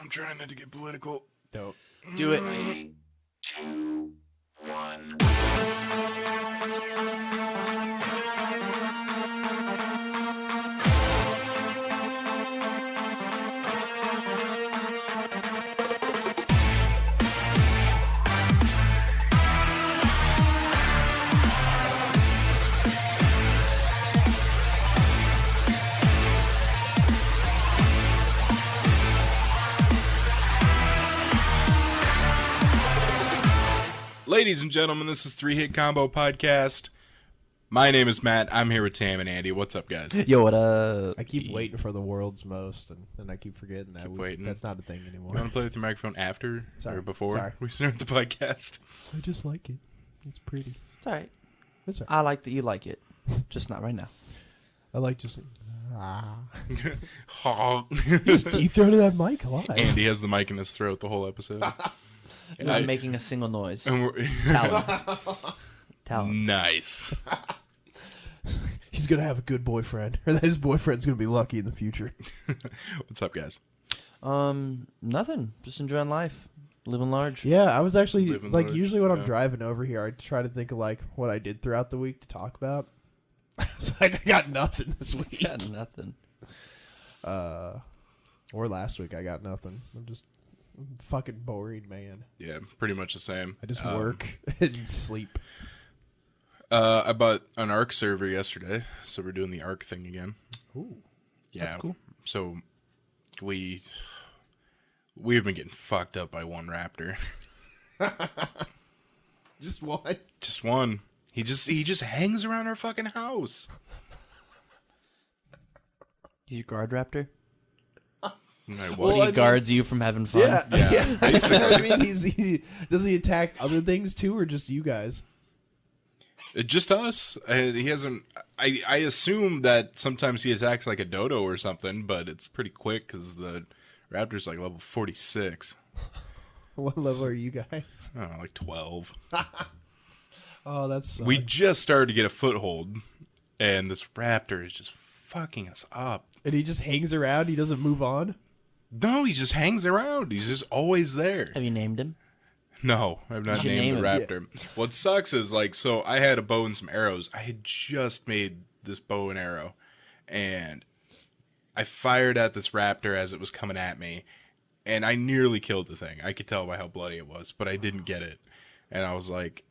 I'm trying not to get political. Dope. Do it. 3, 2, 1. Ladies and gentlemen, this is Three Hit Combo Podcast. My name is Matt. I'm here with Tam and Andy. What's up, guys? Yo, what up? I keep waiting for the world's most, and then I keep forgetting that. Keep waiting. That's not a thing anymore. You want to play with your microphone after Sorry. or before Sorry. we start the podcast? I just like it. It's pretty. It's all right. It's all right. I like that you like it. Just not right now. I like just... Honk. Just deep throat of that mic alive. Andy has the mic in his throat the whole episode. Not making a single noise. And we're Talent. Nice. He's going to have a good boyfriend. Or that his boyfriend's going to be lucky in the future. What's up, guys? Nothing. Just enjoying life. Living large. Yeah, I was actually... Living Like, large, usually when I'm yeah. driving over here, I try to think of, like, what I did throughout the week to talk about. It's like, I got nothing this week. Got nothing. Or last week, I got nothing. I'm just a fucking boring, man. Yeah, pretty much the same. I just work and sleep. I bought an ARC server yesterday, so we're doing the ARC thing again. Ooh. Yeah, That's cool. So we've been getting fucked up by one raptor. Just one? Just one. He just hangs around our fucking house. He's your guard raptor? My what? Well, He I mean- guards you from having fun? Yeah, basically. I mean, does he attack other things too, or just you guys? Just us. He hasn't. I assume that sometimes he attacks like a dodo or something, but it's pretty quick because the raptor's like level 46. What level are you guys? I don't know, like 12. Oh, that's We just started to get a foothold, and this raptor is just fucking us up. and he just hangs around. He doesn't move on. No, he just hangs around. He's just always there. Have you named him? No, I've not You should named the name raptor. What sucks is, like, so I had a bow and some arrows. I had just made this bow and arrow, and I fired at this raptor as it was coming at me, and I nearly killed the thing. I could tell by how bloody it was, but I didn't get it. And I was like,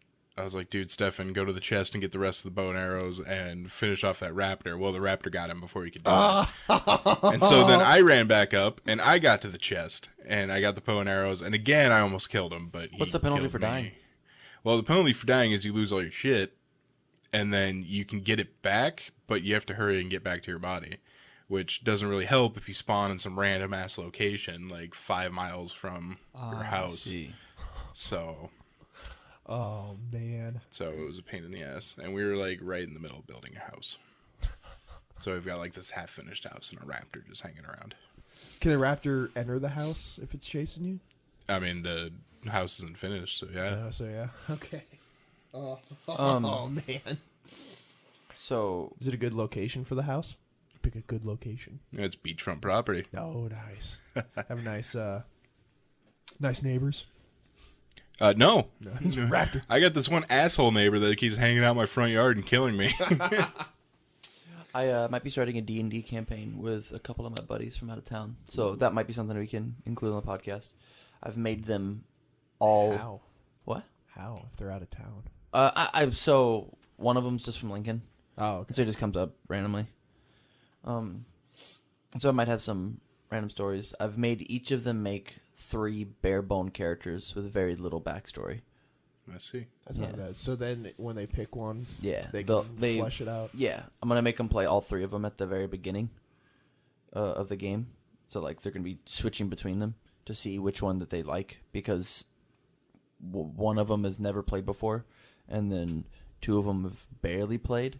dude, Stefan, go to the chest and get the rest of the bow and arrows and finish off that raptor. Well, the raptor got him before he could do it. And so then I ran back up, and I got to the chest, and I got the bow and arrows, and again, I almost killed him, but he What's the penalty killed for me. dying? Well, the penalty for dying is you lose all your shit, and then you can get it back, but you have to hurry and get back to your body, which doesn't really help if you spawn in some random-ass location, like 5 miles from your house. See. So Oh man. it was a pain in the ass, and we were, like, right in the middle of building a house. So we've got, like, this half-finished house and a raptor just hanging around. Can a raptor enter the house if it's chasing you? I mean, the house isn't finished, so yeah. So yeah. Okay. Oh, Um, oh man. So, Is it a good location for the house? Pick a good location. It's beachfront property. Oh, nice. Have nice, nice neighbors. No. No, it's a raptor. I got this one asshole neighbor that keeps hanging out in my front yard and killing me. I might be starting a D&D campaign with a couple of my buddies from out of town. So that might be something we can include on the podcast. I've made them all... How? What? How? If they're out of town. So one of them's just from Lincoln. Oh, okay. So it just comes up randomly. So I might have some random stories. I've made each of them make 3 bare bone characters with very little backstory. I see. That's not Yeah. bad. So then when they pick one, Yeah, they they'll- can they- flesh it out. Yeah, I'm gonna make them play all 3 of them at the very beginning of the game. So like they're gonna be switching between them to see which one that they like, because one of them has never played before, and then 2 of them have barely played.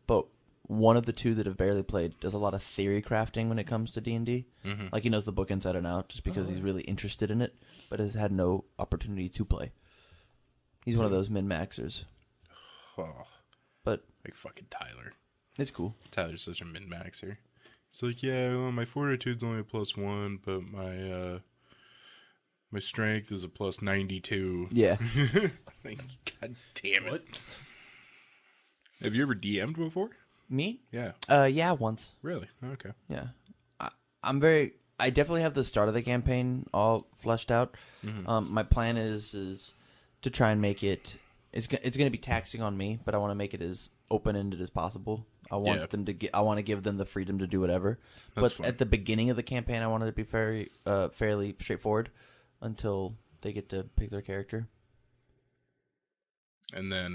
But one of the 2 that have barely played does a lot of theory crafting when it comes to D&D. Mm-hmm. Like he knows the book inside and out just because he's really interested in it, but has had no opportunity to play. He's one of those min-maxers. Oh, But like fucking Tyler. it's cool. Tyler's such a min-maxer. It's like, yeah, well, my fortitude's only a +1, but my My strength is a plus 92. Yeah. Like, God damn it. Have you ever DM'd before? Me? Yeah. Yeah, once. Really? Okay. Yeah. I definitely have the start of the campaign all fleshed out. My plan is to try and make it. It's going to be taxing on me, but I want to make it as open ended as possible. I want them to get. I want to give them the freedom to do whatever. That's but fine. at the beginning of the campaign, I wanted it to be fairly straightforward until they get to pick their character. And then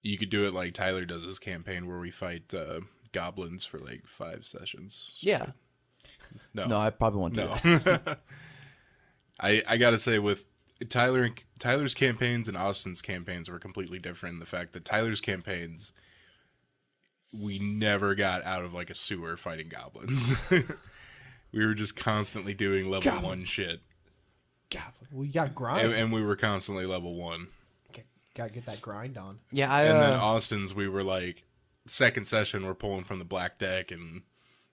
you could do it like Tyler does his campaign where we fight goblins for like 5 sessions. Yeah. No, I probably won't do that. No. I gotta say, with Tyler's campaigns and Austin's campaigns were completely different. The fact that Tyler's campaigns, we never got out of like a sewer fighting goblins. We were just constantly doing level 1 shit. God, we got to grind. And we were constantly level 1. Got to get that grind on. Yeah, And then Austin's, we were like, second session, we're pulling from the black deck and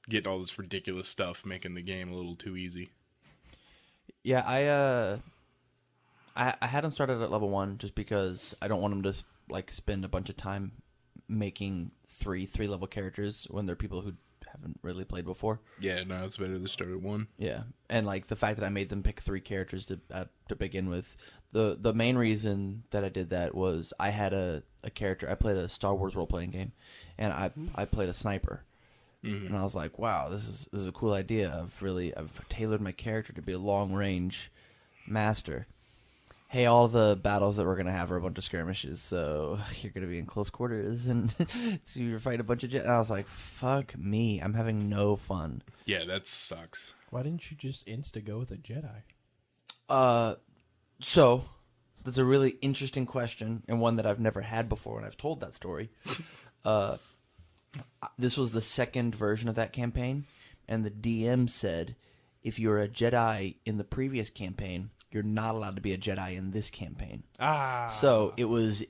getting all this ridiculous stuff, making the game a little too easy. Yeah, I had them started at level 1 just because I don't want them to like spend a bunch of time making three level characters when they're people who haven't really played before. Yeah, no, it's better to start at 1. Yeah, and like the fact that I made them pick 3 characters to begin with. The main reason that I did that was I had a character. I played a Star Wars role playing game, and I played a sniper. And I was like, wow, this is a cool idea. I've tailored my character to be a long range master. Hey, all the battles that we're gonna have are a bunch of skirmishes, so you're gonna be in close quarters and so you're fighting a bunch of jet. And I was like, fuck me, I'm having no fun. Yeah, that sucks. Why didn't you just insta go with a Jedi? So that's a really interesting question and one that I've never had before, and I've told that story. This was the second version of that campaign, and the DM said, if you're a Jedi in the previous campaign, you're not allowed to be a Jedi in this campaign. So it was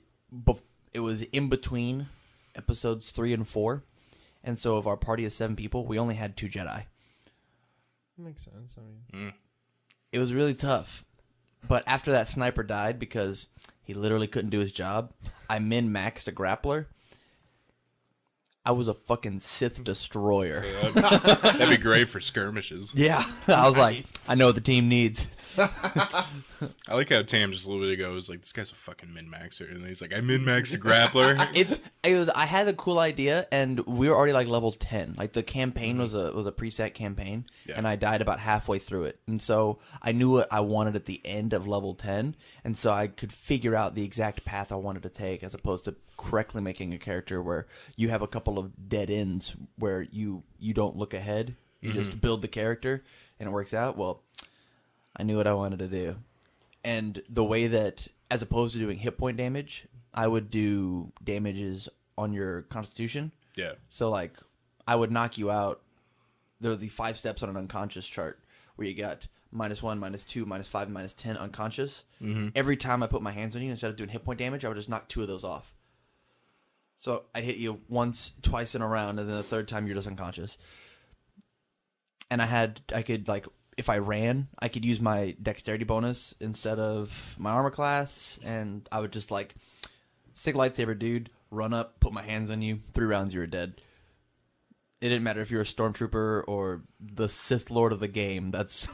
in between episodes 3 and 4, and so of our party of 7 people, we only had 2 Jedi. Makes sense. I mean, It was really tough. But after that sniper died because he literally couldn't do his job, I min-maxed a grappler. I was a fucking Sith destroyer. That'd be great for skirmishes. Yeah. I was like, I know what the team needs. I like how Tam just a little bit ago was like, this guy's a fucking min-maxer. And then he's like, I min-maxed a grappler. I had a cool idea, and we were already like level 10. Like the campaign was a preset campaign, and I died about halfway through it. And so I knew what I wanted at the end of level 10, and so I could figure out the exact path I wanted to take, as opposed to correctly making a character where you have a couple of dead ends where you don't look ahead. You just build the character, and it works out. Well, I knew what I wanted to do. And the way that, as opposed to doing hit point damage, I would do damages on your constitution. Yeah. So, like, I would knock you out. There are the 5 steps on an unconscious chart where you got -1, -2, -5, -10 unconscious. Every time I put my hands on you, instead of doing hit point damage, I would just knock 2 of those off. So I'd hit you once, twice in a round, and then the third time you're just unconscious. And I could, like, if I ran, I could use my dexterity bonus instead of my armor class, and I would just, like, stick lightsaber, dude, run up, put my hands on you, 3 rounds, you were dead. It didn't matter if you were a stormtrooper or the Sith Lord of the game. That's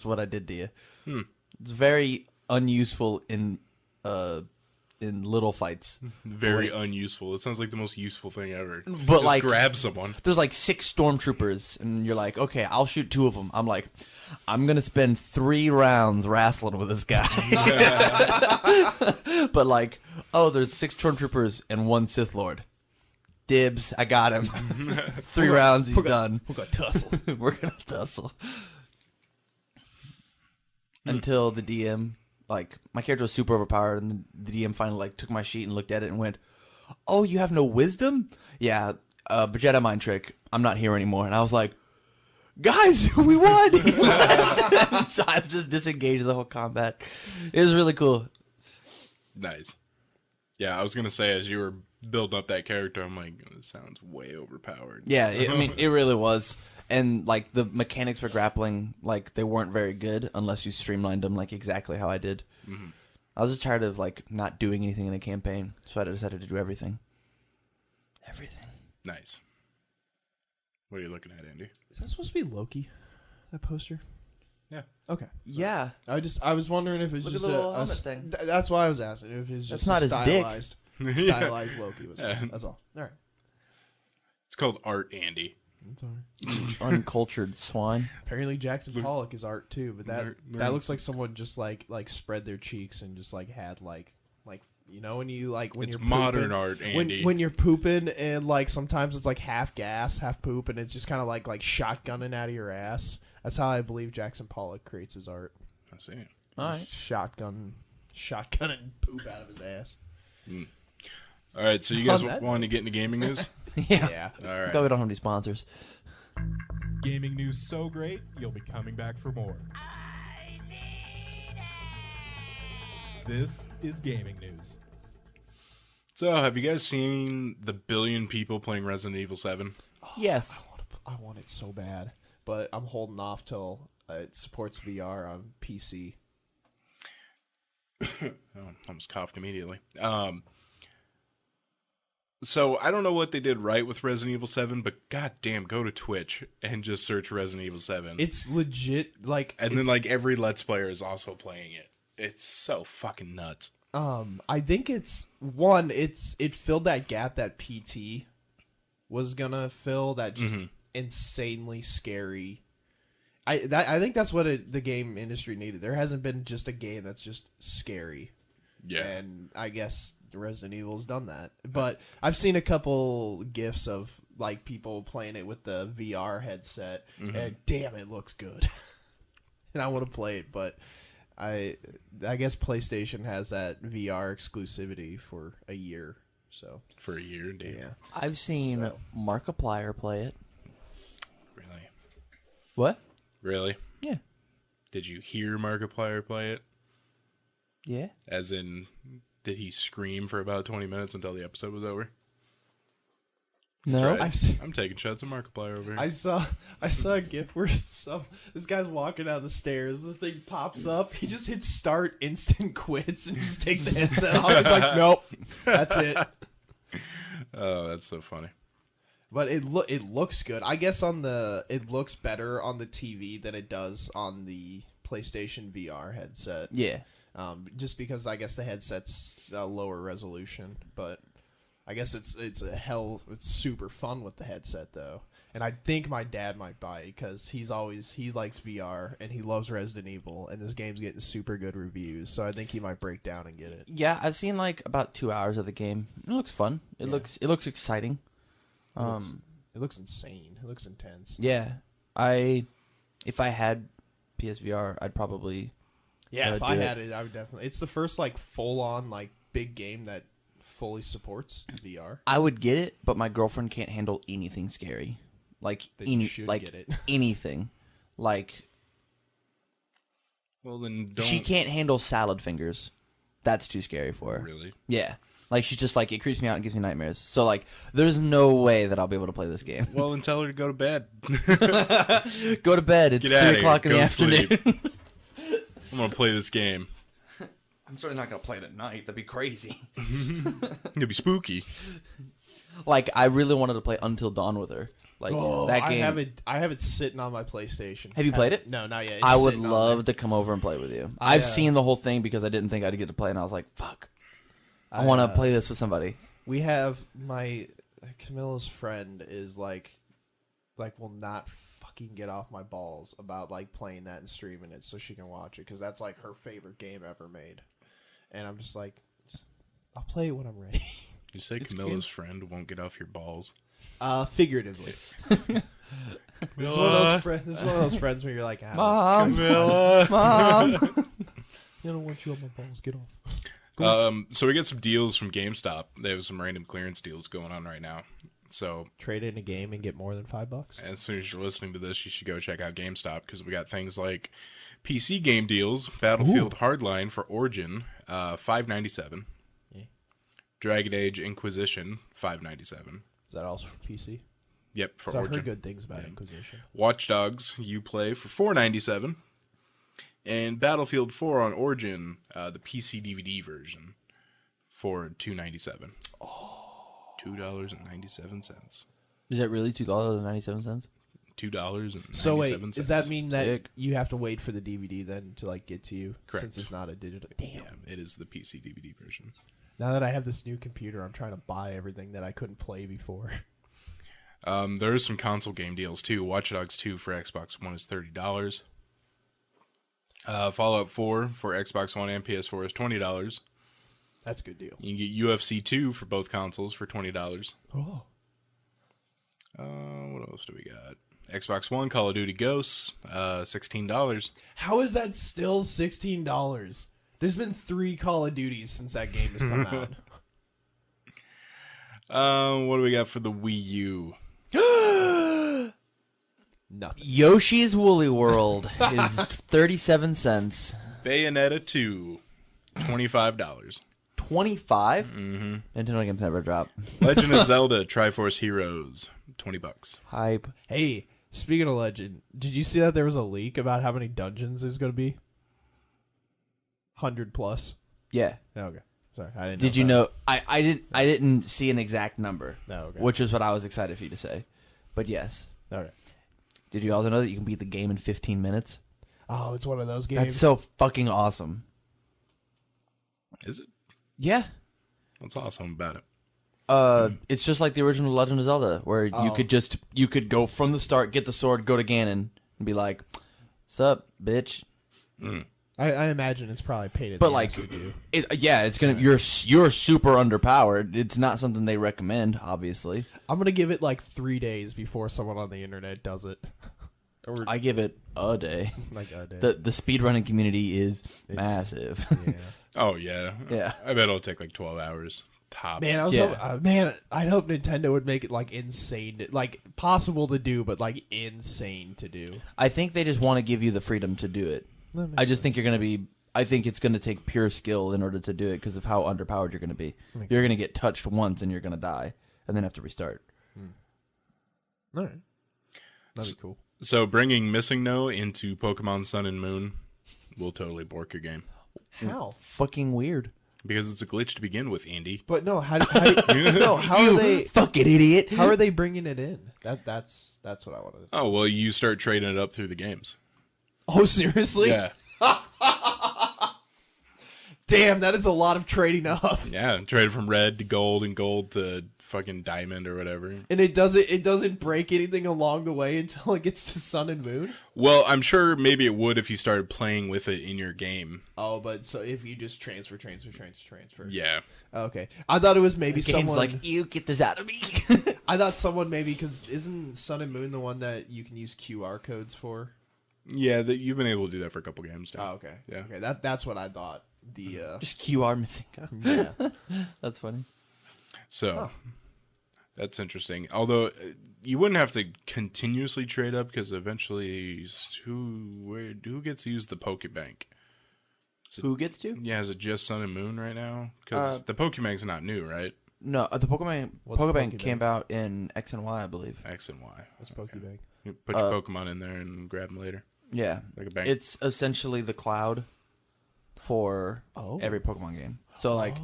what I did to you. It's very unuseful in little fights. Very unuseful. It sounds like the most useful thing ever. But just like, grab someone. There's like 6 stormtroopers, and you're like, okay, I'll shoot 2 of them. I'm like, I'm gonna spend 3 rounds wrestling with this guy. But like, oh, there's 6 stormtroopers and 1 Sith Lord. Dibs, I got him. 3 rounds, he's done. we're gonna tussle. We're gonna tussle. Until the DM, like, my character was super overpowered, and the DM finally, like, took my sheet and looked at it and went, oh, you have no wisdom? Yeah, Jedi mind trick. I'm not here anymore. And I was like, guys, we won! So I just disengaged the whole combat. It was really cool. Nice. Yeah, I was going to say, as you were building up that character, I'm like, this sounds way overpowered. Yeah, I mean, it really was. And like the mechanics for grappling, like they weren't very good unless you streamlined them like exactly how I did. Mm-hmm. I was just tired of like not doing anything in a campaign, so I decided to do everything. Everything. Nice. What are you looking at, Andy? Is that supposed to be Loki? That poster? Yeah. Okay. Yeah. I was wondering if it's Look at just the little a helmet thing. That's why I was asking if it's That's just not a his dick. stylized Loki. Was Yeah. That's all. All right. It's called art, Andy. That's all right. Uncultured swine. Apparently Jackson Pollock is art too, but that Learn looks like someone just like spread their cheeks and just like had like you know when you like when It's you're modern pooping, art, Andy. when you're pooping and like sometimes it's like half gas, half poop, and it's just kind of like shotgunning out of your ass. That's how I believe Jackson Pollock creates his art. I see. All right. Shotgunning poop out of his ass. All right, so you guys On that want to get into gaming news? Yeah. All right. Though we don't have any sponsors. Gaming news so great, you'll be coming back for more. This is gaming news. So, have you guys seen the billion people playing Resident Evil 7? Yes. I want it so bad, but I'm holding off till it supports VR on PC. Oh, I almost coughed immediately. So, I don't know what they did right with Resident Evil 7, but goddamn, go to Twitch and just search Resident Evil 7. It's legit, like... And then, like, every Let's Player is also playing it. It's so fucking nuts. I think it's... One, it filled that gap that PT was gonna fill, that just insanely scary... I think that's what the game industry needed. There hasn't been just a game that's just scary. Yeah. And I guess Resident Evil's done that. But I've seen a couple GIFs of like people playing it with the VR headset, and damn, it looks good. And I want to play it, but I guess PlayStation has that VR exclusivity for a year. So For a year, damn. yeah, I've seen So- Markiplier play it. Really? What? Really? Yeah. Did you hear Markiplier play it? Yeah. As in, did he scream for about 20 minutes until the episode was over? No. Right. I've seen, I'm taking shots at Markiplier over here. I saw a GIF where this guy's walking down the stairs. This thing pops up. He just hits start, instant quits, and just take the headset off. He's like, nope, that's it. Oh, that's so funny. But it looks good. I guess it looks better on the TV than it does on the PlayStation VR headset. Yeah. Just because I guess the headset's a lower resolution, but I guess it's super fun with the headset though. And I think my dad might buy it because he likes VR and he loves Resident Evil, and this game's getting super good reviews. So I think he might break down and get it. Yeah, I've seen like about 2 hours of the game. It looks fun. It looks exciting. It looks insane. It looks intense. Yeah. If I had PSVR, I'd probably Yeah, if do I it. had it, I would definitely. It's the first like full on like big game that fully supports VR. I would get it, but my girlfriend can't handle anything scary. Like Then you should get it. anything. Like Well, then don't she can't handle salad fingers. That's too scary for her. really. Yeah. Like she's just like it creeps me out and gives me nightmares. So like there's no way that I'll be able to play this game. Well, then tell her to go to bed. Go to bed. It's Get outta 3 o'clock in here. the Go afternoon. sleep. I'm gonna play this game. I'm certainly not gonna play it at night. That'd be crazy. It'll be spooky. Like I really wanted to play Until Dawn with her. Like that game. I have it sitting on my PlayStation. Have you played it? No, not yet. It's I would sitting on love to come over and play with you. I, I've seen the whole thing because I didn't think I'd get to play, and I was like, "Fuck, I want to play this with somebody." We have Camilla's friend is like will not fucking get off my balls about like playing that and streaming it so she can watch it because that's like her favorite game ever made, and I'm just like, I'll play it when I'm ready. You say Camilla's friend won't get off your balls. Figuratively. This is one of those friends where you're like, Mom, Camilla. Mom. I don't want you on my balls. Get off. So we get some deals from GameStop. They have some random clearance deals going on right now. So Trade in a game and get more than $5. as soon as you're listening to this, you should go check out GameStop because we got things like PC game deals, Battlefield Hardline for Origin, $5.97. Yeah. Dragon Age Inquisition, $5.97. Is that also for PC? Yep, for So I've Origin. heard good things about Inquisition. Watch Dogs you play for $4.97, and Battlefield 4 on Origin, the PC DVD version, for $2.97. $2.97. Is that really $2.97? $2.97. So wait, does that mean that Sick. you have to wait for the DVD then to like get to you? Correct. Since it's not a digital. Damn. Yeah, it is the PC DVD version. Now that I have this new computer, I'm trying to buy everything that I couldn't play before. There is some console game deals too. Watch Dogs 2 for Xbox One is $30. Fallout 4 for Xbox One and PS4 is $20. That's a good deal. You can get UFC 2 for both consoles for $20. Oh. What else do we got? Xbox One, Call of Duty Ghosts, $16. How is that still $16? There's been 3 Call of Duties since that game has come out. What do we got for the Wii U? Nothing. Yoshi's Woolly World is 37 cents. Bayonetta 2, $25. 25? Mm-hmm. Nintendo games never drop. Legend of Zelda Triforce Heroes, $20. Hype. Hey, speaking of Legend, did you see that there was a leak about how many dungeons there's going to be? 100 plus. Yeah. Oh, okay. Sorry, I didn't. Did you know? I didn't see an exact number, No, okay. which is what I was excited for you to say. But yes. Okay. Did you also know that you can beat the game in 15 minutes? Oh, it's one of those games. That's so fucking awesome. Is it? Yeah. What's awesome about it? It's just like the original Legend of Zelda, where you could go from the start, get the sword, go to Ganon, and be like, "Sup, bitch." I imagine it's probably paid. But like, it's gonna you're super underpowered. It's not something they recommend, obviously. I'm gonna give it like 3 days before someone on the internet does it. Or I give it a day. like a day. The speedrunning community is massive. Yeah. Oh, yeah. Yeah. I bet it'll take like 12 hours. Tops. Man, I was Yeah. I'd hope Nintendo would make it like insane, like possible to do, but like insane to do. I think they just want to give you the freedom to do it. I just think you're gonna be. I think it's gonna take pure skill in order to do it because of how underpowered you're gonna be. You're gonna get touched once and you're gonna die, and then have to restart. All right, that'd be cool. So bringing Missing No into Pokemon Sun and Moon will totally bork your game. How? Fucking weird. Because it's a glitch to begin with, Andy. But no, how are they? Fucking idiot. How are they bringing it in? That's what I wanted. Oh, well, you start trading it up through the games. Oh, seriously? Yeah. Damn, that is a lot of trading up. Yeah. Trade from red to gold and gold to fucking diamond or whatever. And it doesn't break anything along the way until it gets to Sun and Moon? Well, I'm sure maybe it would if you started playing with it in your game. Oh, but so if you just transfer. Yeah. Okay. I thought it was maybe The game's someone like, you get this out of me. I thought someone maybe because isn't Sun and Moon the one that you can use QR codes for? Yeah, you've been able to do that for a couple games now. Oh, okay. Yeah. Okay, that's what I thought. The Just QR missing. yeah. That's funny. So that's interesting. Although you wouldn't have to continuously trade up because eventually, who gets to use the Pokebank? Who gets to? Yeah, is it just Sun and Moon right now? Because the Pokebank's not new, right? No, the Pokemon What's Pokebank Pokebank? came out in X and Y, I believe. X and Y. That's Pokebank. You put your Pokemon in there and grab them later. Yeah, Like a bank. it's essentially the cloud for every Pokemon game. So like,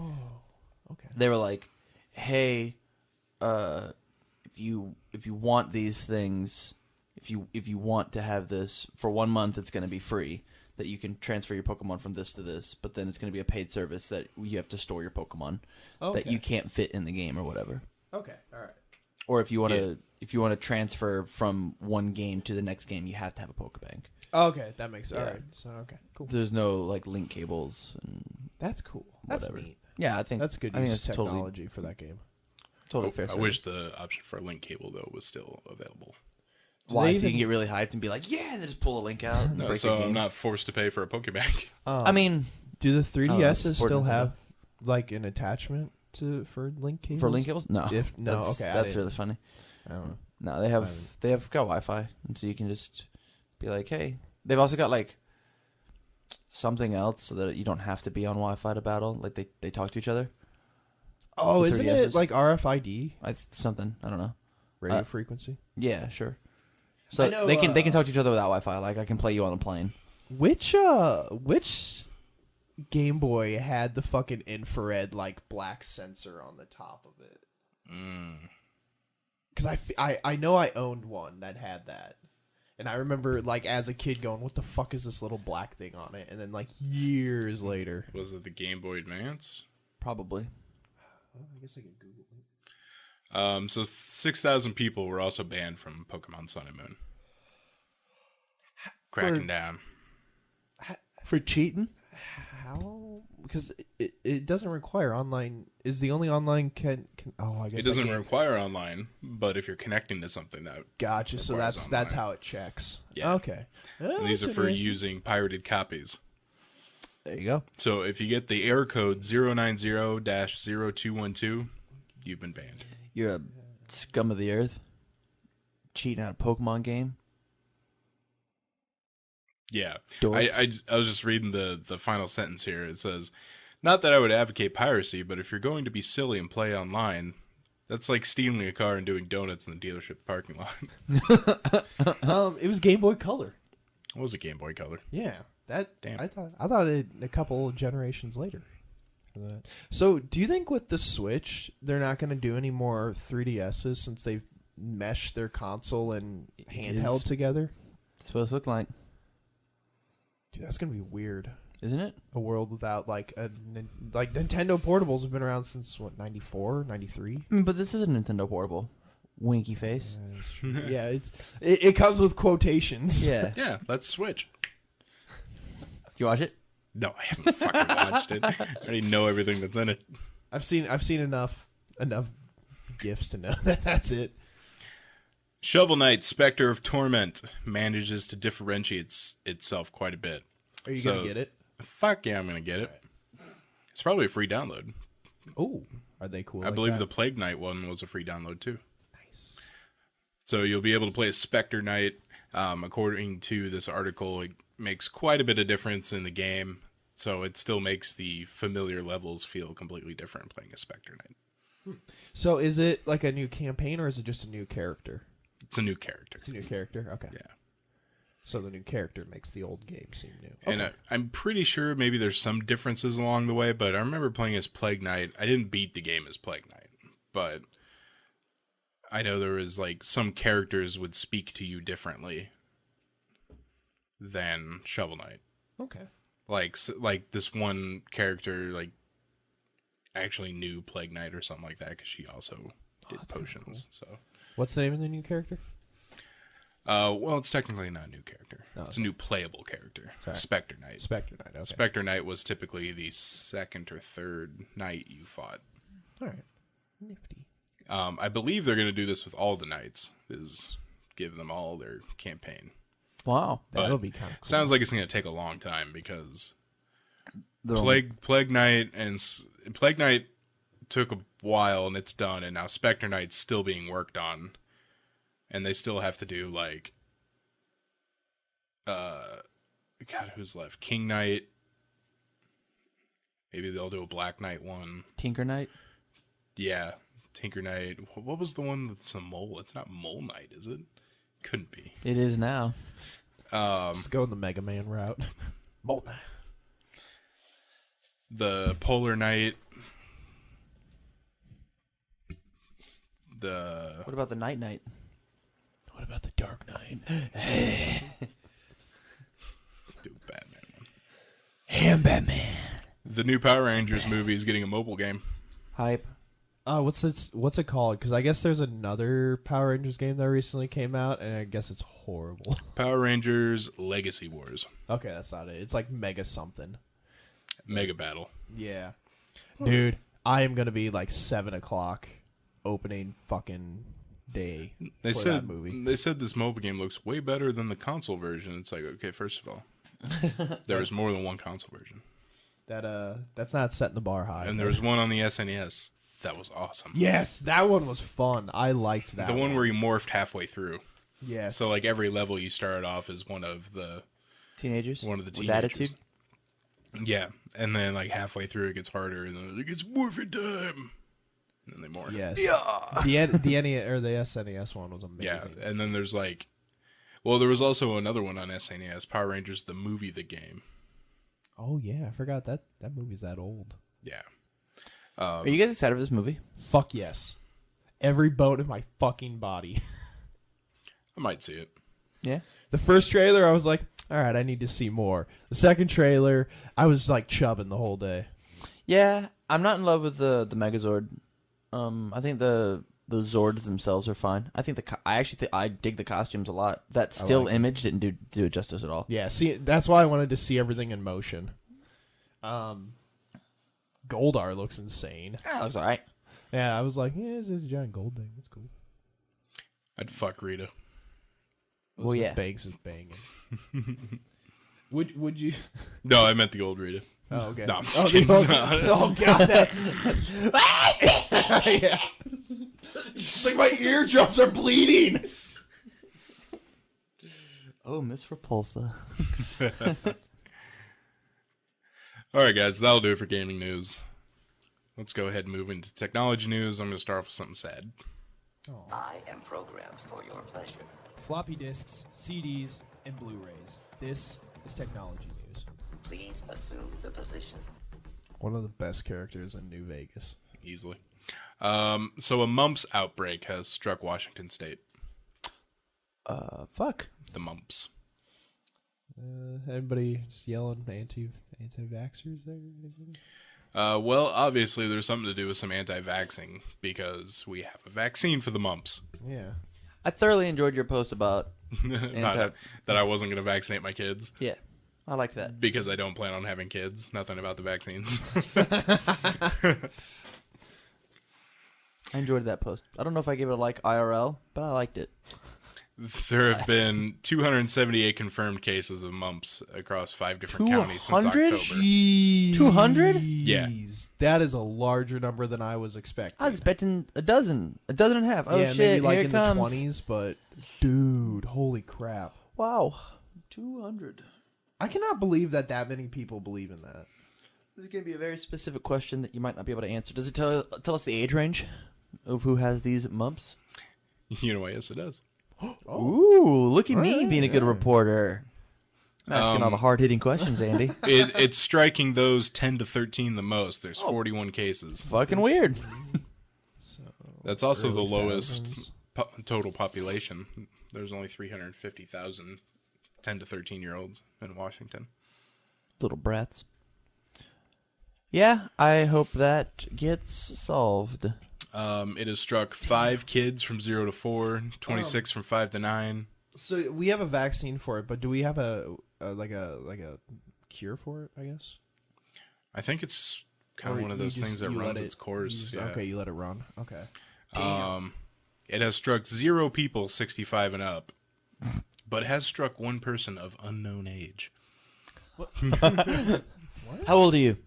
Okay. they were like, "Hey, if you want these things, if you want to have this for 1 month, it's going to be free. That you can transfer your Pokemon from this to this, but then it's going to be a paid service that you have to store your Pokemon that you can't fit in the game or whatever. Okay. All right. Or if you want to transfer from one game to the next game, you have to have a Pokebank. Okay, that makes sense. Yeah. All right. So okay, cool. There's no like link cables and That's cool. That's whatever. neat. Yeah, I think That's good I think use that's of technology for that game. totally fair. I wish the option for a link cable though was still available. Why? they So you even- can get really hyped and be like, "Yeah," and then just pull a link out. And No, break so your game. I'm not forced to pay for a Pokebank. I mean, do the 3DSs support still Nintendo. have like an attachment for link cables? for link cables, no. If no, That's- okay, I that's didn't- really funny. I don't know. No, they have got Wi-Fi, and so you can just be like, "Hey." They've also got like something else so that you don't have to be on Wi-Fi to battle. Like they talk to each other. Oh, The isn't 3DSs? it like RFID? Something I don't know. radio frequency. Yeah, sure. So I know, they can talk to each other without Wi-Fi. Like I can play you on a plane. Which Game Boy had the fucking infrared like black sensor on the top of it? Because I know I owned one that had that, and I remember like as a kid going, "What the fuck is this little black thing on it?" And then like years later, Was it the Game Boy Advance? Probably. I guess I could Google it. So 6,000 people were also banned from Pokemon Sun and Moon. Cracking down. For cheating? How? Because it doesn't require online. Is the only online can? Oh, I guess It doesn't I can't. require online, but if you're connecting to something that Gotcha. So requires that's online. how it checks. Yeah. Okay. And these are for using pirated copies. There you go. So if you get the error code 090-0212, you've been banned. You're a scum of the earth. Cheating at a Pokemon game. Yeah. Dorks. I was just reading the final sentence here. It says, not that I would advocate piracy, but if you're going to be silly and play online, that's like stealing a car and doing donuts in the dealership parking lot. It was Game Boy Color. What was a Game Boy Color? Yeah. That. Damn. I thought it a couple generations later. For that. So, do you think with the Switch, they're not going to do any more 3DSs since they've meshed their console and handheld is. together? That's what it looks like, Dude, that's going to be weird. isn't it? A world without like like Nintendo portables have been around since what 94, 93. But this is a Nintendo portable. Winky face. Yeah, it comes with quotations. Yeah. Yeah, let's switch. Do you watch it? No, I haven't fucking watched it. I already know everything that's in it. I've seen enough gifs to know that that's it. Shovel Knight, Spectre of Torment, manages to differentiate itself quite a bit. Are you So- gonna get it? Fuck yeah, I'm going to get it. It's probably a free download. Oh, are they cool? I believe the Plague Knight one was a free download too. Nice. So you'll be able to play a Spectre Knight. According to this article, it makes quite a bit of difference in the game. So it still makes the familiar levels feel completely different playing a Spectre Knight. So is it like a new campaign or is it just a new character? It's a new character. It's a new character. Okay. Yeah. So the new character makes the old game seem new. And Okay. I'm pretty sure maybe there's some differences along the way, but I remember playing as Plague Knight. I didn't beat the game as Plague Knight, but I know there was like some characters would speak to you differently than Shovel Knight. Okay. Like this one character like actually knew Plague Knight or something like that because she also did that's kinda potions. So, What's the name of the new character? well, it's technically not a new character. Oh, It's a new playable character. Sorry. Spectre Knight. Spectre Knight. Okay. Spectre Knight was typically the second or third knight you fought. All right. Nifty. I believe they're going to do this with all the knights, is give them all their campaign. Wow. But That'll be kind of cool. Sounds like it's going to take a long time because They're only- Plague Knight Plague Knight took a while and it's done, and now Spectre Knight's still being worked on, and they still have to do like, God, who's left? King Knight. Maybe they'll do a Black Knight one. Tinker Knight. Yeah, Tinker Knight. What was the one that's a mole? It's not Mole Knight, is it? Couldn't be. It is now. Let's go the Mega Man route. The Polar Knight. The What about the Night Knight? What about the Dark Knight? do Batman one. And Batman. The new Power Rangers movie is getting a mobile game. Hype. What's it called? Because I guess there's another Power Rangers game that recently came out, and I guess it's horrible. Power Rangers Legacy Wars. Okay, that's not it. It's like Mega something. Mega Battle. Yeah. Dude, I am gonna be like 7:00 opening fucking day. They for said that movie. they said this mobile game looks way better than the console version. It's like, okay, first of all, there was more than one console version, That's not setting the bar high. and there was one on the SNES that was awesome. Yes, that one was fun. I liked that. The one where you morphed halfway through. yes. So like every level you started off as one of the Teenagers. teenagers. With attitude. Yeah, and then like halfway through it gets harder, and then it gets morphin' time. and then they morph. Yes. Yeah. The NES or the SNES one was amazing. Yeah, and then there's like, well, there was also another one on SNES, Power Rangers the movie, the game. Oh yeah, I forgot that movie's that old. Yeah. Are you guys excited for this movie? Fuck yes. Every bone in my fucking body. I might see it. Yeah. The first trailer, I was like, all right, I need to see more. The second trailer, I was like chubbing the whole day. Yeah, I'm not in love with the Megazord. I think the Zords themselves are fine. I think I actually think I dig the costumes a lot. That still like image didn't do it justice at all. Yeah, see, that's why I wanted to see everything in motion. Goldar looks insane. That looks alright. Yeah, I was like, yeah, it's just a giant gold thing. That's cool. I'd fuck Rita. Well, yeah. Banks is banging. Would you? No, I meant the old Rita. Oh, okay. No, I'm just kidding. Oh god. That... yeah. It's like my eardrums are bleeding. Oh, Miss Repulsa. All right, guys, that'll do it for gaming news. Let's go ahead and move into technology news. I'm going to start off with something sad. I am programmed for your pleasure. Floppy disks, CDs, and Blu-rays. This is technology news. Please assume the position. One of the best characters in New Vegas. Easily. So a mumps outbreak has struck Washington State. Fuck. The mumps. Anybody just yelling anti-vaxxers there? Well, obviously there's something to do with some anti-vaxxing because we have a vaccine for the mumps. Yeah. I thoroughly enjoyed your post about That I wasn't going to vaccinate my kids. Yeah, I like that. Because I don't plan on having kids. Nothing about the vaccines. I enjoyed that post. I don't know if I gave it a like IRL, but I liked it. There have been 278 confirmed cases of mumps across 5 different counties since 200? October. 200? Yeah. That is a larger number than I was expecting. I was expecting a dozen and a half. Oh yeah, shit! maybe like here in it comes. the 20s, but dude, holy crap. Wow, 200. I cannot believe that many people believe in that. This is gonna be a very specific question that you might not be able to answer. Does it tell us the age range of who has these mumps? You know what? Yes, it does. Ooh, look at me Alright, being a good alright. reporter. I'm asking all the hard-hitting questions, Andy. It's striking those 10 to 13 the most. There's 41 cases. Fucking weird. So, That's also the early lowest thousands. total population. There's only 350,000 10 to 13-year-olds in Washington. Little brats. Yeah, I hope that gets solved. It has struck 5 kids from 0 to 4, 26 from 5 to 9. So we have a vaccine for it, but do we have a cure for it, I guess? I think it's kind Or of one of you those just- things that you let runs it- its course. Yeah. Okay, you let it run. Okay. It has struck 0 people 65 and up, but has struck 1 person of unknown age. How old are you?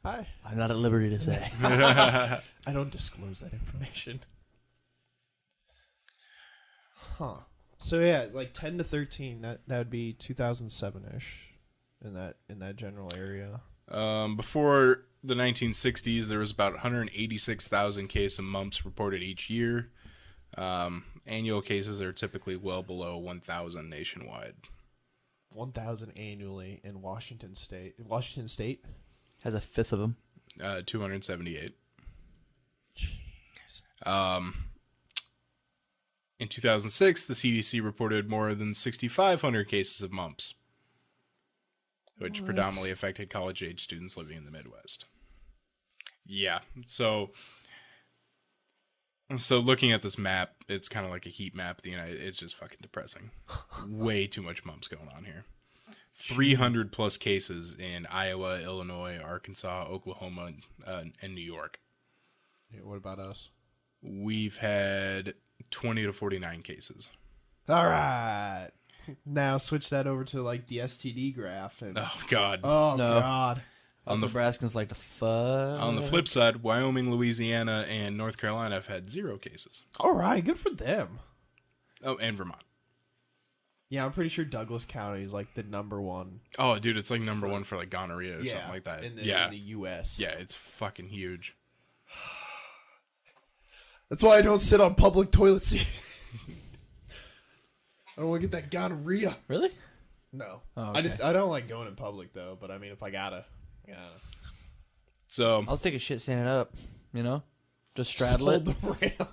Hi. I'm not at liberty to say. I don't disclose that information. Huh. So yeah, like 10 to 13. That would be 2007-ish in that general area. Before the 1960s, there was about 186,000 cases of mumps reported each year. Annual cases are typically well below 1,000 nationwide. 1,000 annually in Washington State. Washington State? Has a fifth of them. 278. Jeez. In 2006, the CDC reported more than 6,500 cases of mumps, which What? predominantly affected college-age students living in the Midwest. Yeah, so looking at this map, it's kind of like a heat map. It's just fucking depressing. Way too much mumps going on here. 300 plus cases in Iowa, Illinois, Arkansas, Oklahoma, and New York. Yeah, what about us? We've had 20 to 49 cases. All right. Now switch that over to like the STD graph. And, Oh, God. oh No. God. On the Nebraskans like to fuck. On the flip side, Wyoming, Louisiana, and North Carolina have had 0 cases. All right, good for them. Oh, and Vermont. Yeah, I'm pretty sure Douglas County is like the number one. Oh, dude, it's like number 1 for like gonorrhea or something like that. In the, yeah, in the U.S. yeah, it's fucking huge. That's why I don't sit on public toilet seats. I don't want to get that gonorrhea. Really? No. Oh, okay. I don't like going in public though, but I mean if I gotta. So I'll take a shit standing up, you know? Just Just straddle hold it. the rail.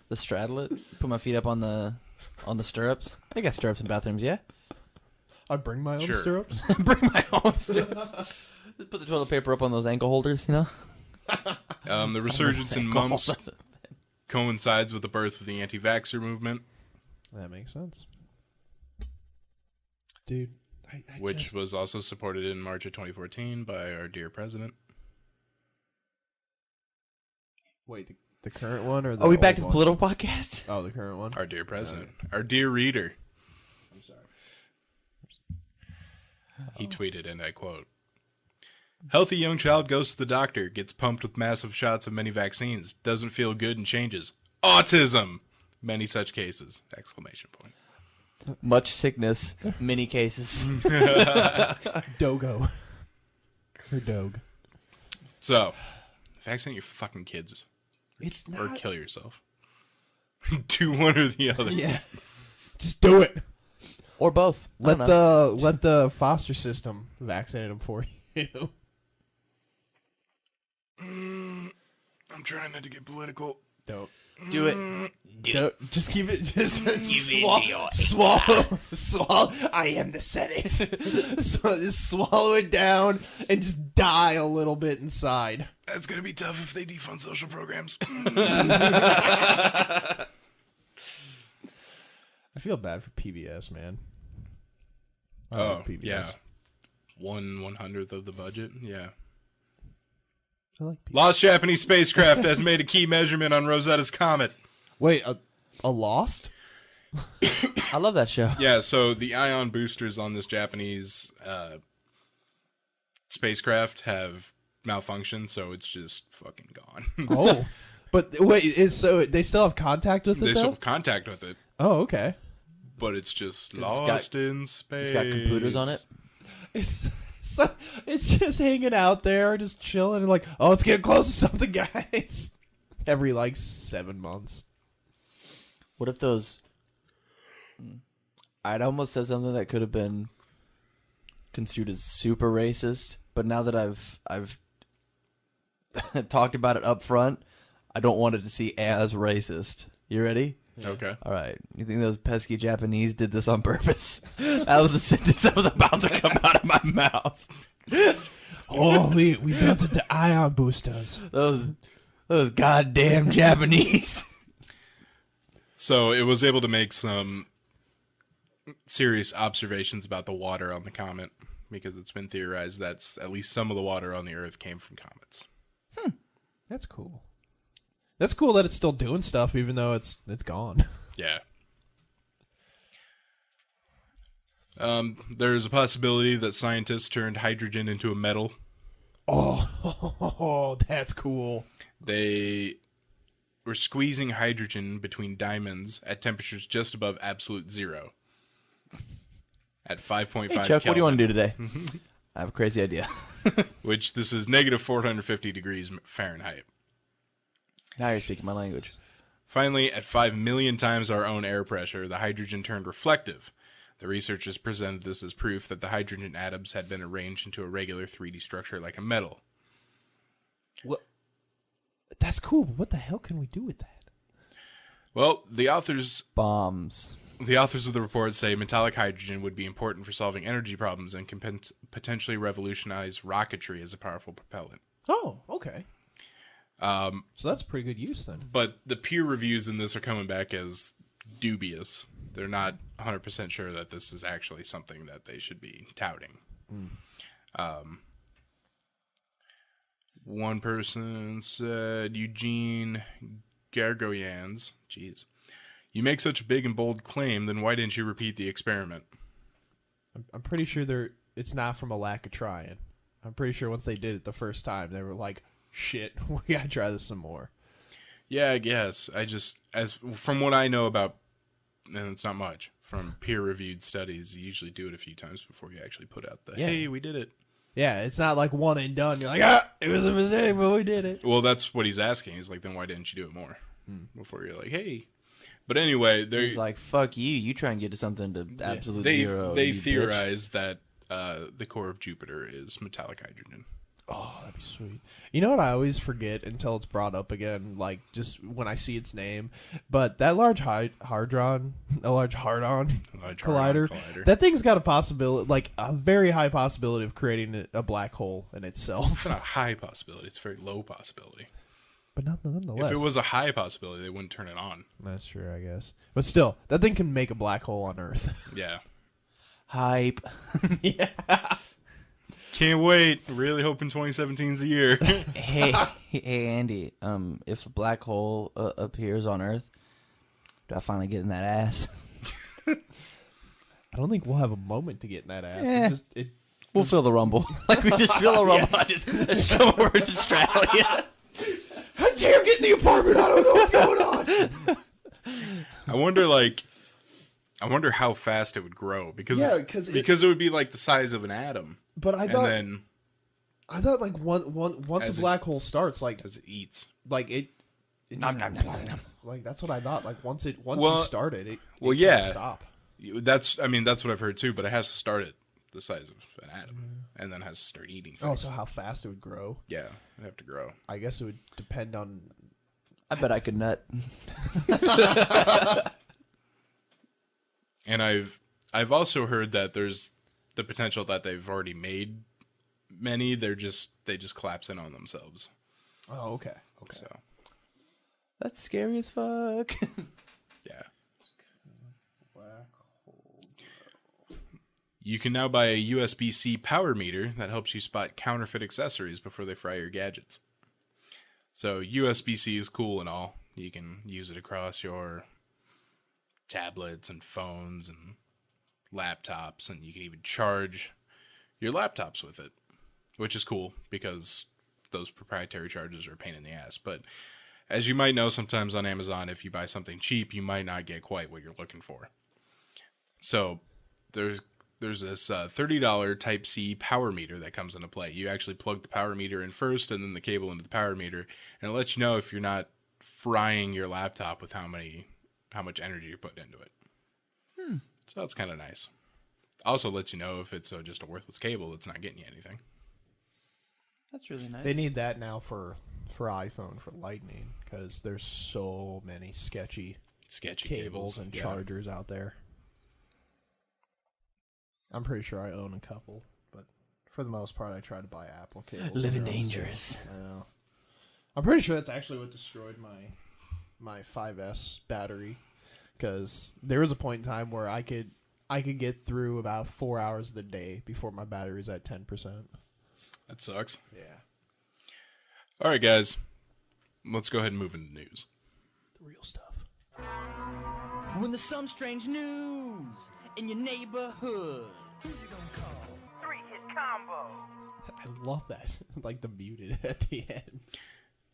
Just straddle it. Put my feet up on the stirrups. They got stirrups in bathrooms, yeah? I bring my own Sure. stirrups. Bring my own stirrups. Just put the toilet paper up on those ankle holders, you know? the resurgence in mumps coincides with the birth of the anti-vaxxer movement, That makes sense. Dude, I which just- was also supported in March of 2014 by our dear president. Wait, the current one or the Are we back to old the one? political podcast? Oh, the current one. Our dear president. Our dear reader. I'm sorry. He tweeted, and I quote, "Healthy young child goes to the doctor, gets pumped with massive shots of many vaccines, doesn't feel good and changes. Autism! Many such cases!" Exclamation point. Much sickness, many cases. Dogo. Or Dog. So, vaccinate your fucking kids It's or not. kill yourself. Do one or the other. Yeah. Just do it. Or both. I don't know. Let the foster system vaccinate them for you. I'm trying not to get political. Don't. Do it. Don't. Just keep it. Just swallow. I am the Senate. So just swallow it down and just die a little bit inside. That's going to be tough if they defund social programs. I feel bad for PBS, man. I Oh, like PBS. yeah. 1/100th of the budget. Yeah. I like PBS. Lost Japanese spacecraft has made a key measurement on Rosetta's comet. Wait, a Lost? I love that show. Yeah, so the ion boosters on this Japanese spacecraft have malfunctioned, so it's just fucking gone. Oh. But wait, so they still have contact with it, They still though? have contact with it, Oh, okay. but it's just got- lost in space. It's got computers on it. It's just hanging out there, just chilling, and like, oh, let's get close to something, guys. Every, 7 months. What if those... I'd almost said something that could have been construed as super racist, but now that I've talked about it up front, I don't want it to see as racist. You ready? Okay. All right. You think those pesky Japanese did this on purpose? That was the sentence that was about to come out of my mouth. Oh, we built it to ion boosters. Those goddamn Japanese. So it was able to make some serious observations about the water on the comet, because it's been theorized that at least some of the water on the Earth came from comets. That's cool. That's cool that it's still doing stuff, even though it's gone. Yeah. There's a possibility that scientists turned hydrogen into a metal. Oh, that's cool. They were squeezing hydrogen between diamonds at temperatures just above absolute zero. At 5.5 Hey, Chuck, Kelvin, what do you want to do today? I have a crazy idea. which this is negative 450 degrees Fahrenheit. Now you're speaking my language. Finally, at 5 million times our own air pressure, the hydrogen turned reflective. The researchers presented this as proof that the hydrogen atoms had been arranged into a regular 3D structure like a metal. What? That's cool, but what the hell can we do with that? Well, the authors Bombs. of the report say metallic hydrogen would be important for solving energy problems and can potentially revolutionize rocketry as a powerful propellant. Oh, okay. So that's a pretty good use then. But the peer reviews in this are coming back as dubious. They're not 100% sure that this is actually something that they should be touting. One person said, Eugene Gargoyans, jeez, you make such a big and bold claim, then why didn't you repeat the experiment? I'm pretty sure it's not from a lack of trying. I'm pretty sure once they did it the first time, they were like, shit, we gotta try this some more. Yeah, I guess. From what I know about, and it's not much, from peer-reviewed studies, you usually do it a few times before you actually put out the, Yeah. hey, we did it. Yeah, it's not like one and done. You're like, it was a mistake, but we did it. Well, that's what he's asking. He's like, then why didn't you do it more? before you're like, hey. But anyway, He's like, fuck you. You try and get to something to absolute zero. They you bitch. theorize that the core of Jupiter is metallic hydrogen. Oh, that'd be sweet. You know what I always forget until it's brought up again, like just when I see its name. But that large hadron collider, that thing's got a possibility, like a very high possibility of creating a black hole in itself. It's not a high possibility. It's a very low possibility. But nonetheless. If it was a high possibility, they wouldn't turn it on. That's true, I guess. But still, that thing can make a black hole on Earth. Yeah. Hype. Yeah. Can't wait. Really hoping 2017's the year. hey, Andy. If a black hole appears on Earth, do I finally get in that ass? I don't think we'll have a moment to get in that ass. Eh. We'll feel the rumble. Like we just feel a rumble. Just come over to Australia. How dare get in the apartment? I don't know what's going on. I wonder how fast it would grow because because it would be like the size of an atom. But I thought like once As a black hole starts, like as it eats. like it Nom, nom, nom, nom, nom. like that's what I thought. Like once you start it well, can't yeah. stop. That's what I've heard too. But it has to start at the size of an atom, and then has to start eating things. Oh, so how fast it would grow? Yeah, it'd have to grow. I guess it would depend on. I bet I could nut. And I've also heard that there's the potential that they've already made many. They just collapse in on themselves. Oh, okay. So That's scary as fuck. yeah. Black hole. You can now buy a USB-C power meter that helps you spot counterfeit accessories before they fry your gadgets. So USB-C is cool and all. You can use it across your tablets and phones and laptops, and you can even charge your laptops with it, which is cool because those proprietary chargers are a pain in the ass. But as you might know, sometimes on Amazon, if you buy something cheap, you might not get quite what you're looking for. So there's this $30 Type-C power meter that comes into play. You actually plug the power meter in first and then the cable into the power meter, and it lets you know if you're not frying your laptop with how much energy you put into it. So that's kind of nice. Also lets you know if it's just a worthless cable that's not getting you anything. That's really nice. They need that now for iPhone for Lightning because there's so many sketchy cables and chargers out there. I'm pretty sure I own a couple, but for the most part, I try to buy Apple cables. Living dangerous. I know. I'm pretty sure that's actually what destroyed my 5S battery, because there was a point in time where I could get through about 4 hours of the day before my battery's at 10%. That sucks. Yeah. All right, guys. Let's go ahead and move into news. The real stuff. When there's some strange news in your neighborhood. Who you gonna call? 3-hit combo. I love that. Like the muted at the end.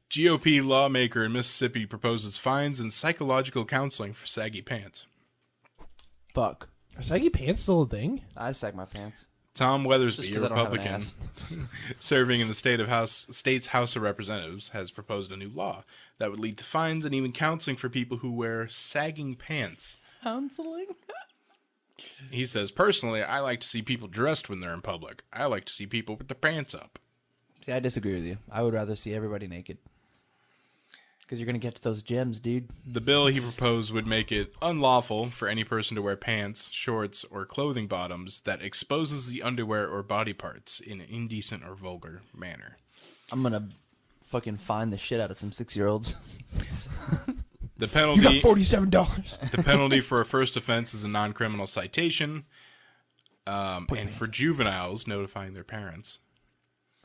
GOP lawmaker in Mississippi proposes fines and psychological counseling for saggy pants. Fuck. Are saggy pants still a thing? I sag my pants. Tom Just Weathersby, 'cause a I don't have an Republican ass. serving in the state's House of Representatives, has proposed a new law that would lead to fines and even counseling for people who wear sagging pants. Counseling? He says, personally, I like to see people dressed when they're in public. I like to see people with their pants up. See, I disagree with you. I would rather see everybody naked. Because you're going to get to those gems, dude. The bill he proposed would make it unlawful for any person to wear pants, shorts, or clothing bottoms that exposes the underwear or body parts in an indecent or vulgar manner. I'm going to fucking fine the shit out of some 6-year-olds. The You penalty, got $47. the penalty for a first offense is a non-criminal citation, and for juveniles, notifying their parents.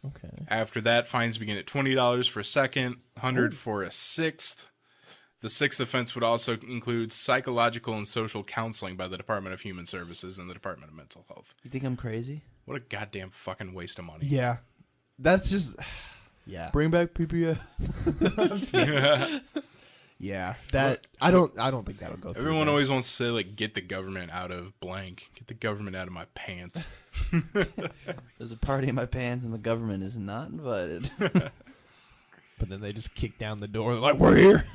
Okay. After that, fines begin at $20 for a second, $100 for a sixth. The sixth offense would also include psychological and social counseling by the Department of Human Services and the Department of Mental Health. You think I'm crazy? What a goddamn fucking waste of money. Yeah. That's just... Yeah. Bring back PPS. Yeah. That... I don't think that'll go through. Everyone always wants to say, like, get the government out of blank. Get the government out of my pants. There's a party in my pants and the government is not invited. But then they just kick down the door. They're like, we're here.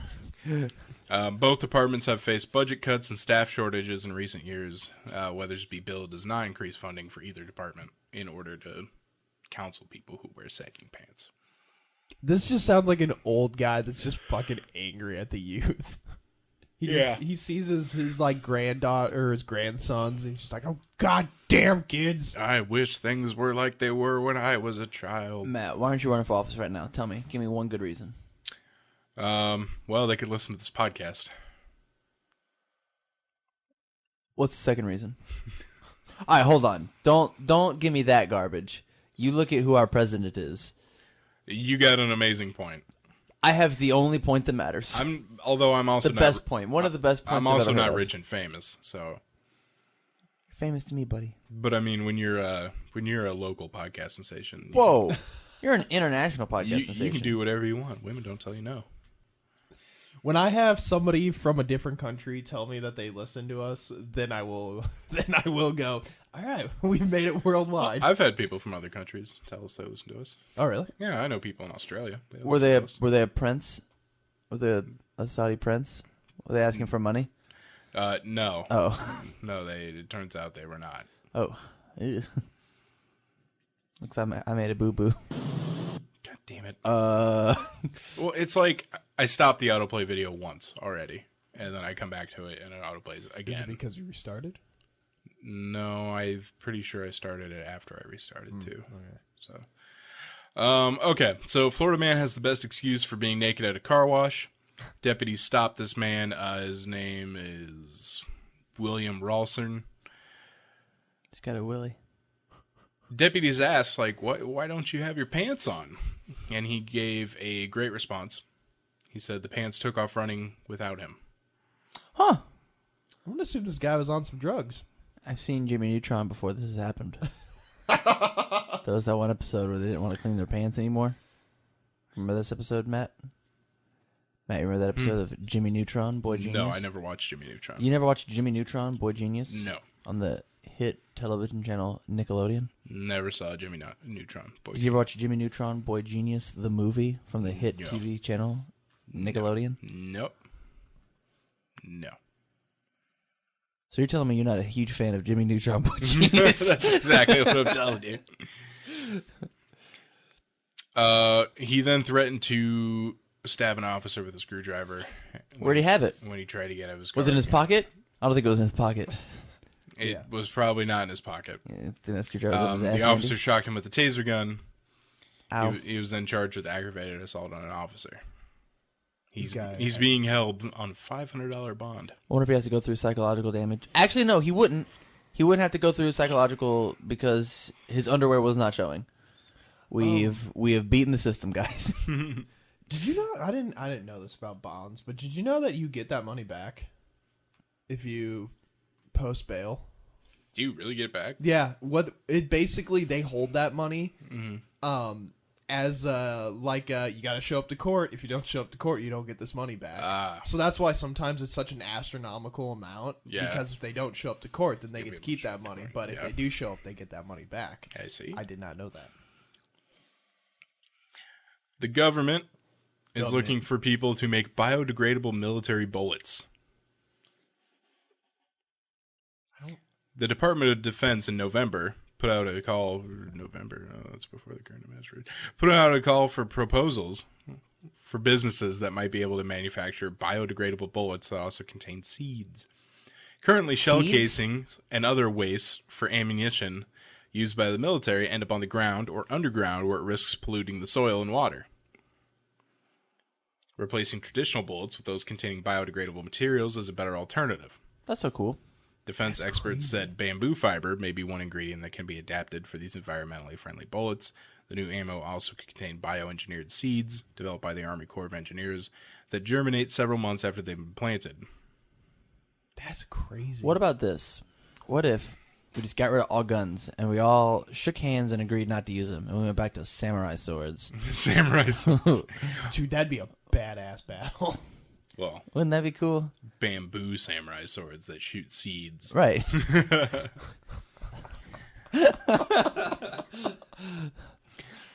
Both departments have faced budget cuts and staff shortages in recent years. Weathersby bill does not increase funding for either department in order to counsel people who wear sagging pants. This just sounds like an old guy that's just fucking angry at the youth. He sees his like granddaughter or his grandsons, and he's just like, "Oh goddamn kids!" I wish things were like they were when I was a child. Matt, why aren't you running for office right now? Tell me. Give me one good reason. Well, they could listen to this podcast. What's the second reason? All right, hold on. Don't give me that garbage. You look at who our president is. You got an amazing point. I have the only point that matters. Although I'm also the not, best point. One of the best points. I'm I've also ever heard not of. rich and famous, so. You're famous to me, buddy. But I mean, when you're a local podcast sensation, Whoa, you're an international podcast you sensation. can do whatever you want. Women don't tell you no. When I have somebody from a different country tell me that they listen to us, then I will go, all right, we've made it worldwide. I've had people from other countries tell us they listen to us. Oh, really? Yeah, I know people in Australia. Were they a prince? Were they a Saudi prince? Were they asking for money? No. Oh. No, it turns out they were not. Oh. Ew. Looks like I made a boo-boo. God damn it. Well, it's like I stopped the autoplay video once already, and then I come back to it, and it autoplays again. Is it because you restarted? No, I'm pretty sure I started it after I restarted, too. Okay. Okay, so Florida man has the best excuse for being naked at a car wash. Deputies stopped this man. His name is William Ralston. He's got a willy. Deputies asked, like, why don't you have your pants on? And he gave a great response. He said the pants took off running without him. Huh. I'm gonna assume this guy was on some drugs. I've seen Jimmy Neutron before this has happened. There was that one episode where they didn't want to clean their pants anymore. Remember this episode, Matt? Matt, you remember that episode of Jimmy Neutron, Boy Genius? No, I never watched Jimmy Neutron. You never watched Jimmy Neutron, Boy Genius? No. On the hit television channel Nickelodeon? Never saw Jimmy Neutron. Boy, Did you ever watch Jimmy Neutron, Boy Genius, the movie from the hit No. TV channel Nickelodeon? Nope. No. So you're telling me you're not a huge fan of Jimmy Neutron, Boy Genius? That's exactly what I'm telling you. He then threatened to stab an officer with a screwdriver. Where'd he have it? When he tried to get out of his car. Was it in his again. pocket? I don't think it was in his pocket. It was probably not in his pocket. Yeah, I think that screwdriver was in his The ass officer handy. shocked him with a taser gun. Ow. He was then charged with aggravated assault on an officer. He's guy- being held on a $500 bond. I wonder if he has to go through psychological damage. Actually, no, he wouldn't. He wouldn't have to go through psychological because his underwear was not showing. We have beaten the system, guys. Did you know? I didn't know this about bonds, but did you know that you get that money back if you post bail? Do you really get it back? Yeah. What it basically they hold that money, as you got to show up to court. If you don't show up to court, you don't get this money back. So that's why sometimes it's such an astronomical amount. Yeah. Because if they don't show up to court, then they get be to able keep to show that up to money. court. But if Yeah. they do show up, they get that money back. I see. I did not know that. The government is looking for people to make biodegradable military bullets. The Department of Defense in November put out a call. That's before the current administration. Put out a call for proposals for businesses that might be able to manufacture biodegradable bullets that also contain seeds. Currently, shell Seeds? casings and other wastes for ammunition used by the military end up on the ground or underground where it risks polluting the soil and water. Replacing traditional bullets with those containing biodegradable materials is a better alternative. That's so cool. Defense experts said bamboo fiber may be one ingredient that can be adapted for these environmentally friendly bullets. The new ammo also could contain bioengineered seeds developed by the Army Corps of Engineers that germinate several months after they've been planted. That's crazy. What about this? What if we just got rid of all guns and we all shook hands and agreed not to use them and we went back to samurai swords? Samurai swords. Dude, that'd be a badass battle. Well, Wouldn't that be cool? bamboo samurai swords that shoot seeds. Right.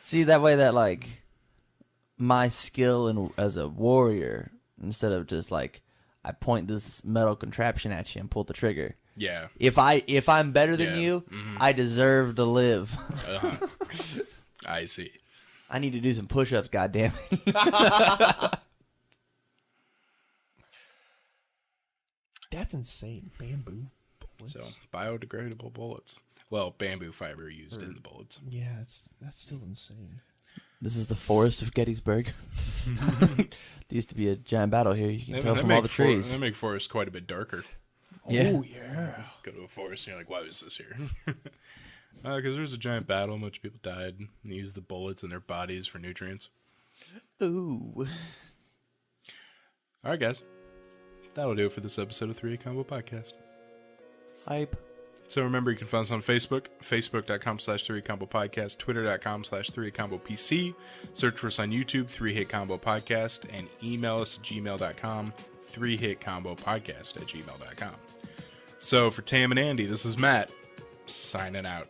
See, that way that, like, my skill as a warrior instead of just like I point this metal contraption at you and pull the trigger. Yeah. If I'm better than Yeah. you, Mhm. I deserve to live. Uh-huh. I see. I need to do some push-ups, goddammit. That's insane. Bamboo bullets. So, biodegradable bullets. Well, bamboo fiber used in the bullets. Yeah, that's still insane. This is the forest of Gettysburg. There used to be a giant battle here. You can tell from all the trees. They make forests quite a bit darker. Yeah. Oh yeah. Go to a forest and you're like, why is this here? Because there was a giant battle, a bunch of people died, and they used the bullets in their bodies for nutrients. Ooh. All right, guys. That'll do it for this episode of 3 Combo Podcast. Hype. So remember, you can find us on Facebook, facebook.com/3Combo Podcast, twitter.com/3Combo PC. Search for us on YouTube, 3-Hit Combo Podcast, and email us at gmail.com, 3hitcombopodcast@gmail.com. So for Tam and Andy, this is Matt, signing out.